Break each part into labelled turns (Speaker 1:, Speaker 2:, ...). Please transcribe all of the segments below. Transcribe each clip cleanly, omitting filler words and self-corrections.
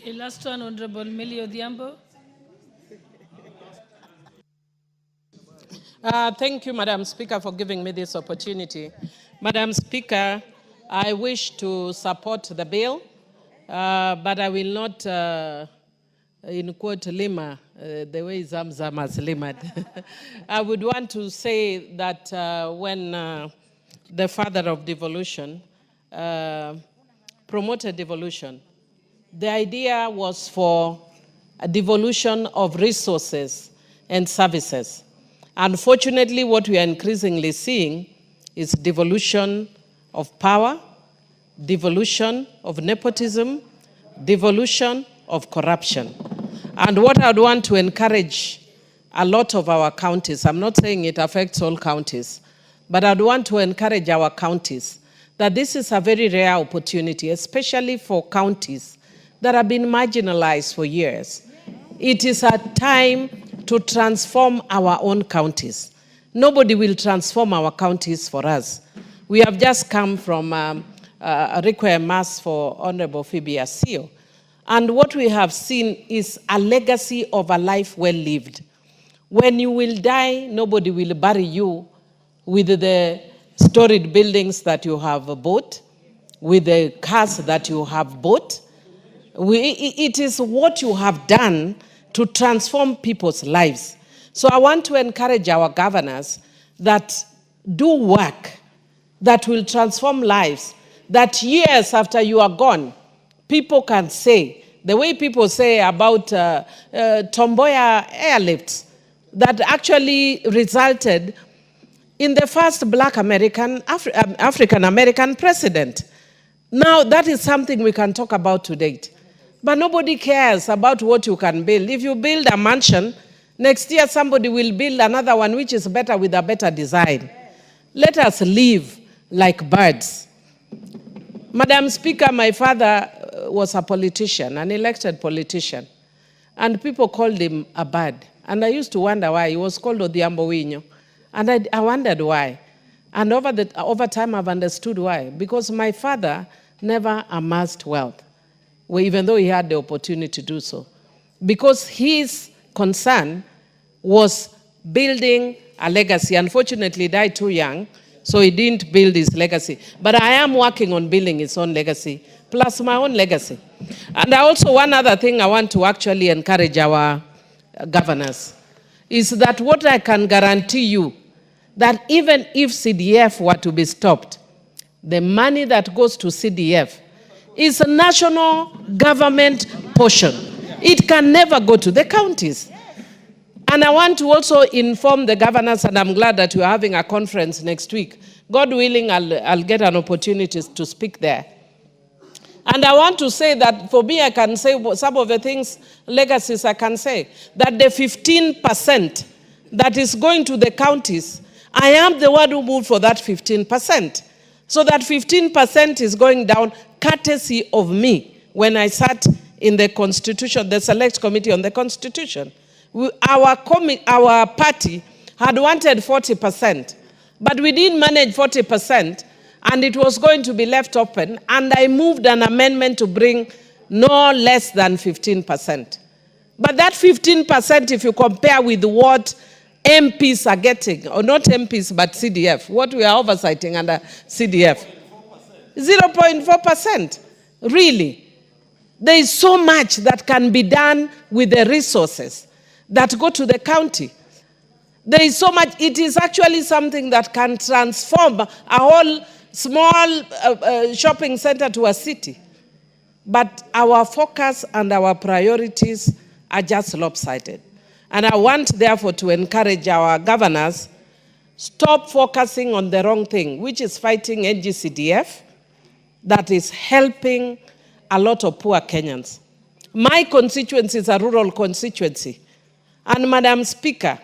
Speaker 1: Okay, last one, Honorable Millie Odhiambo.
Speaker 2: Thank you, Madam Speaker, for giving me this opportunity. Madam Speaker, I wish to support the bill, but I will not, in quote, lima, the way Zamzam has limaed. I would want to say that when the father of devolution promoted devolution, the idea was for a devolution of resources and services. Unfortunately, what we are increasingly seeing is devolution of power, devolution of nepotism, devolution of corruption. And what I'd want to encourage a lot of our counties, I'm not saying it affects all counties, but I'd want to encourage our counties that this is a very rare opportunity, especially for counties that have been marginalized for years. It is a time to transform our own counties. Nobody will transform our counties for us. We have just come from a requiem mass for Honorable Phoebe Asio. And what we have seen is a legacy of a life well lived. When you will die, nobody will bury you with the storied buildings that you have bought, with the cars that you have bought. It is what you have done to transform people's lives. So I want to encourage our governors that do work that will transform lives, that years after you are gone, people can say, the way people say about Tomboya airlifts, that actually resulted in the first black African-American president. Now that is something we can talk about today. But nobody cares about what you can build. If you build a mansion, next year somebody will build another one which is better with a better design. Let us live like birds. Madam Speaker, my father was a politician, an elected politician, and people called him a bird. And I used to wonder why. He was called Odhiambo Winyo. And I wondered why. And over time I've understood why. Because my father never amassed wealth, even though he had the opportunity to do so. Because his concern was building a legacy. Unfortunately, he died too young, so he didn't build his legacy. But I am working on building his own legacy, plus my own legacy. And also one other thing I want to actually encourage our governors is that what I can guarantee you, that even if CDF were to be stopped, the money that goes to CDF is a national government portion. It can never go to the counties. And I want to also inform the governors, and I'm glad that we're having a conference next week. God willing, I'll get an opportunity to speak there. And I want to say that for me, I can say some of the things, legacies I can say, that the 15% that is going to the counties, I am the one who moved for that 15%. So that 15% is going down courtesy of me when I sat in the Constitution, the Select Committee on the Constitution. Our party had wanted 40%, but we didn't manage 40%, and it was going to be left open, and I moved an amendment to bring no less than 15%. But that 15%, if you compare with what MPs are getting, or not MPs, but CDF, what we are oversighting under CDF, 0.4%. Really. There is so much that can be done with the resources that go to the county. There is so much. It is actually something that can transform a whole small shopping center to a city. But our focus and our priorities are just lopsided. And I want, therefore, to encourage our governors, stop focusing on the wrong thing, which is fighting NGCDF, that is helping a lot of poor Kenyans. My constituency is a rural constituency. And Madam Speaker,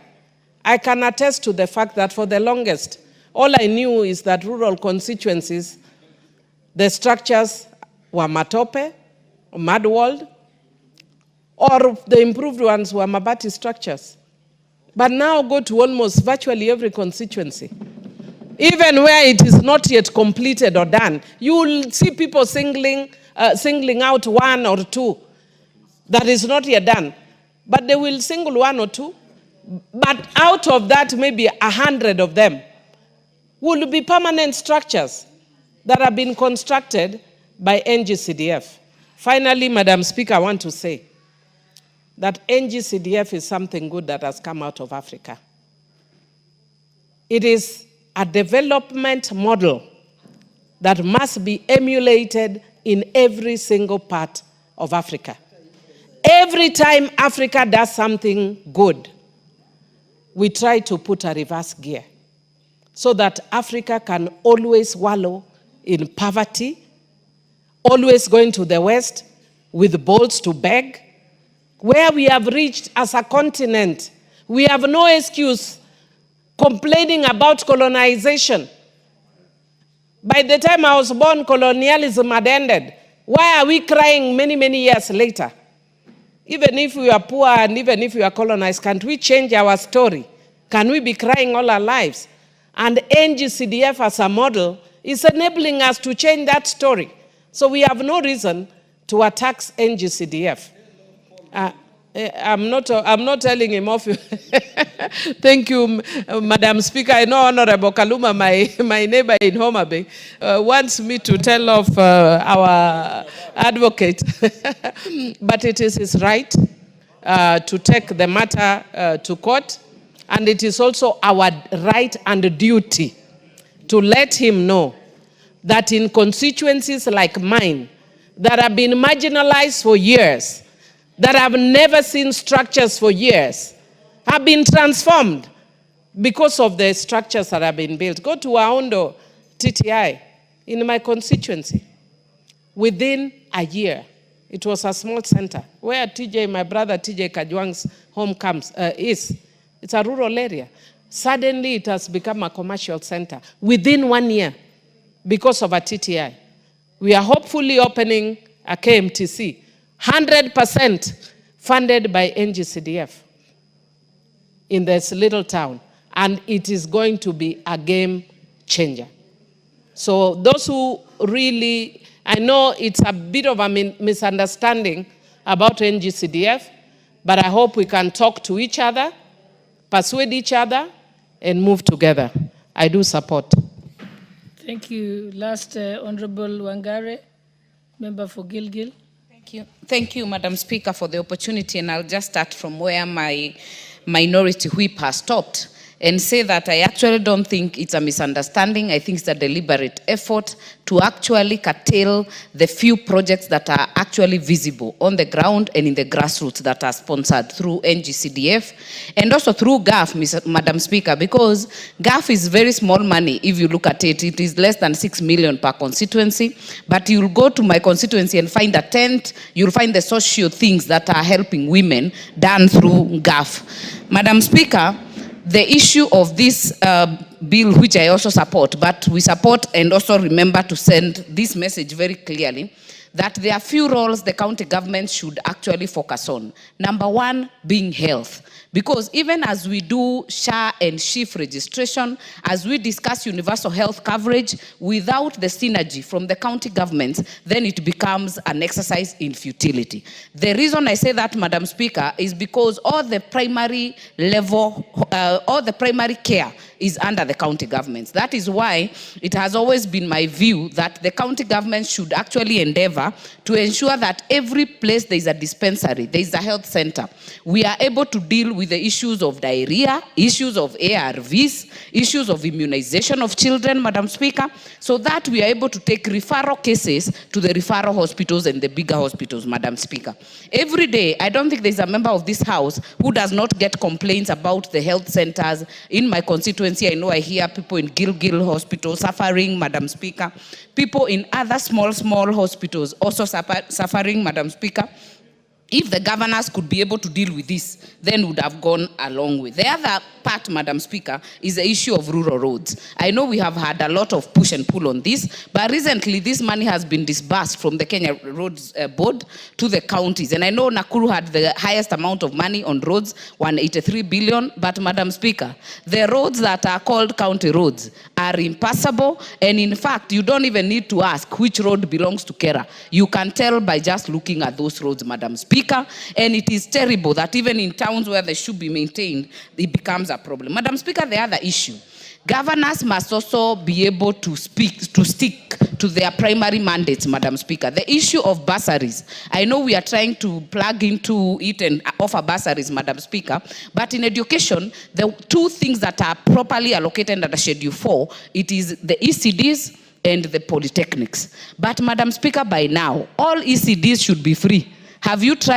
Speaker 2: I can attest to the fact that for the longest, all I knew is that rural constituencies, the structures were matope, mud walled, or the improved ones were mabati structures. But now go to almost virtually every constituency. Even where it is not yet completed or done, you will see people singling out one or two. that is not yet done. But they will single one or two. But out of that, maybe 100 of them will be permanent structures that have been constructed by NGCDF. Finally, Madam Speaker, I want to say that NGCDF is something good that has come out of Africa. It is a development model that must be emulated in every single part of Africa. Every time Africa does something good, we try to put a reverse gear so that Africa can always wallow in poverty, always going to the West with bowls to beg. Where we have reached as a continent, we have no excuse complaining about colonization. By the time I was born, colonialism had ended. Why are we crying many, many years later? Even if we are poor and even if we are colonized, can't we change our story? Can we be crying all our lives? And NGCDF as a model is enabling us to change that story. So we have no reason to attack NGCDF. I'm not telling him off. Thank you, Madam Speaker. I know Honorable Kaluma, my neighbor in Homa Bay, wants me to tell off our advocate. But it is his right to take the matter to court. And it is also our right and duty to let him know that in constituencies like mine that have been marginalized for years, that have never seen structures for years, have been transformed because of the structures that have been built. Go to Waondo TTI in my constituency. Within a year, it was a small center where my brother TJ Kajwang's home is. It's a rural area. Suddenly it has become a commercial center within 1 year because of a TTI. We are hopefully opening a KMTC, 100% funded by NGCDF in this little town. And it is going to be a game changer. So those who really, I know it's a bit of a misunderstanding about NGCDF, but I hope we can talk to each other, persuade each other, and move together. I do support.
Speaker 1: Thank you. Last, Honorable Wangare, member for Gilgil.
Speaker 3: Thank you, Madam Speaker, for the opportunity. And I'll just start from where my minority whip has stopped and say that I actually don't think it's a misunderstanding. I think it's a deliberate effort to actually curtail the few projects that are actually visible on the ground and in the grassroots that are sponsored through NGCDF and also through GAF, Madam Speaker, because GAF is very small money. If you look at it, it is less than 6 million per constituency, but you'll go to my constituency and find a tent, you'll find the social things that are helping women done through GAF. Madam Speaker, the issue of this bill, which I also support, but we support and also remember to send this message very clearly, that there are few roles the county government should actually focus on. Number one being health. Because even as we do SHA and SHIF registration, as we discuss universal health coverage, without the synergy from the county governments, then it becomes an exercise in futility. The reason I say that, Madam Speaker, is because all the primary level, all the primary care is under the county governments. That is why it has always been my view that the county government should actually endeavor to ensure that every place there is a dispensary, there is a health center, we are able to deal with the issues of diarrhea, issues of ARVs, issues of immunization of children, Madam Speaker, so that we are able to take referral cases to the referral hospitals and the bigger hospitals, Madam Speaker. Every day, I don't think there's a member of this House who does not get complaints about the health centers in my constituency. I know I hear people in Gilgil Hospital suffering, Madam Speaker. People in other small hospitals also suffering, Madam Speaker. If the governors could be able to deal with this, then would have gone along with. The other part, Madam Speaker, is the issue of rural roads. I know we have had a lot of push and pull on this, but recently this money has been disbursed from the Kenya Roads Board to the counties. And I know Nakuru had the highest amount of money on roads, 183 billion, but Madam Speaker, the roads that are called county roads are impassable, and in fact, you don't even need to ask which road belongs to Kera. You can tell by just looking at those roads, Madam Speaker, and it is terrible that even in towns where they should be maintained, it becomes a problem. Madam Speaker, the other issue, governors must also be able to stick to their primary mandates, Madam Speaker. The issue of bursaries, I know we are trying to plug into it and offer bursaries, Madam Speaker, but in education, the two things that are properly allocated under Schedule 4, it is the ECDs and the polytechnics. But Madam Speaker, by now, all ECDs should be free. Have you tried